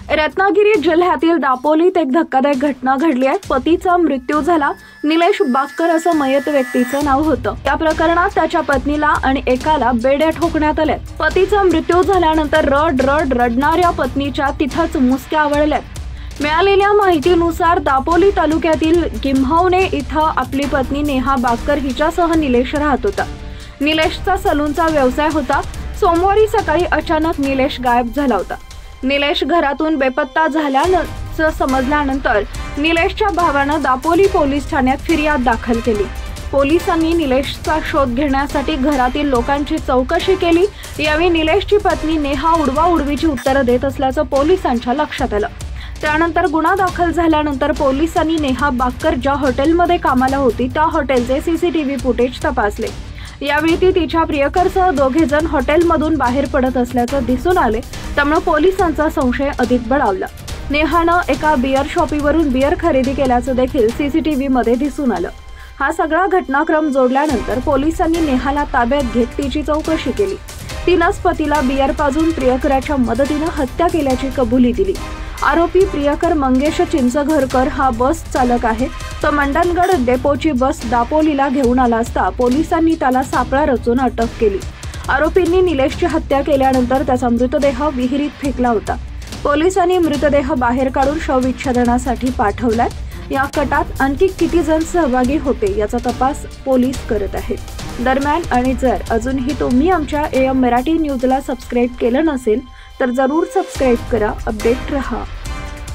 रत्नागिरी जिल्ह्यातील दापोलीत एक धक्कादायक घटना घडली आहे। पतीचा मृत्यू झाला। निलेश बाक्कर असं मयत व्यक्तीचं नाव होतं। या प्रकरणात त्याच्या पत्नीला आणि एकाला बेड्या ठोकण्यात आल्या। पतीचा मृत्यू झाल्यानंतर रडणाऱ्या पत्नीच्या तिथंच मुसक्या आवळल्यात। मिळालेल्या माहितीनुसार दापोली तालुक्यातील किम्हवणे इथं आपली पत्नी नेहा बाक्कर हिच्यासह निलेश राहत होता। निलेशचा सलूनचा व्यवसाय होता। सोमवारी सकाळी अचानक निलेश गायब झाला होता। निलेश घरातून बेपत्ता झाल्याचं समजल्यानंतर निलेशच्या भावानं दापोली पोलीस ठाण्यात फिर्याद दाखल केली। पोलिसांनी निलेशचा शोध घेण्यासाठी घरातील लोकांची चौकशी केली। यावेळी निलेशची पत्नी नेहा उडवाउडवीची उत्तरं देत असल्याचं पोलिसांच्या लक्षात आलं। त्यानंतर गुन्हा दाखल झाल्यानंतर पोलिसांनी नेहा बाक्कर ज्या हॉटेलमध्ये कामाला होती त्या हॉटेलचे सीसीटीव्ही फुटेज तपासले। यावेळी ती तिच्या प्रियकरसह दोघे जण हॉटेलमधून बाहेर पडत असल्याचं दिसून आले। त्यामुळे पोलिसांचा संशय अधिक बळावला। नेहानं एका बियर शॉपीवरून बियर खरेदी केल्याचं देखील सीसीटीव्ही मध्ये दिसून आलं। हा सगळा घटनाक्रम जोडल्यानंतर पोलिसांनी नेहाला ताब्यात घेत तिची चौकशी केली। तिनंच पतीला बियर पाजून प्रियकराच्या मदतीनं हत्या केल्याची कबुली दिली। आरोपी प्रियकर मंगेश चिंचघरकर हा बस चालक आहे। तो मंडणगड डेपोची बस दापोलीला घेऊन आला असता पोलिसांनी त्याला सापळा रचून अटक केली। आरोपींनी निलेशची हत्या केल्यानंतर त्याचा मृतदेह विहिरीत फेकला होता। पोलिसांनी मृतदेह बाहेर काढून शवविच्छेदनासाठी पाठवलाय। या कटात आणखी किती जण सहभागी होते याचा तपास पोलीस करत आहेत। दरम्यान आणि जर अजूनही तुम्ही आमच्या AM मराठी न्यूजला सबस्क्राईब केलं नसेल तर जरूर सबस्क्राईब करा, अपडेट रहा।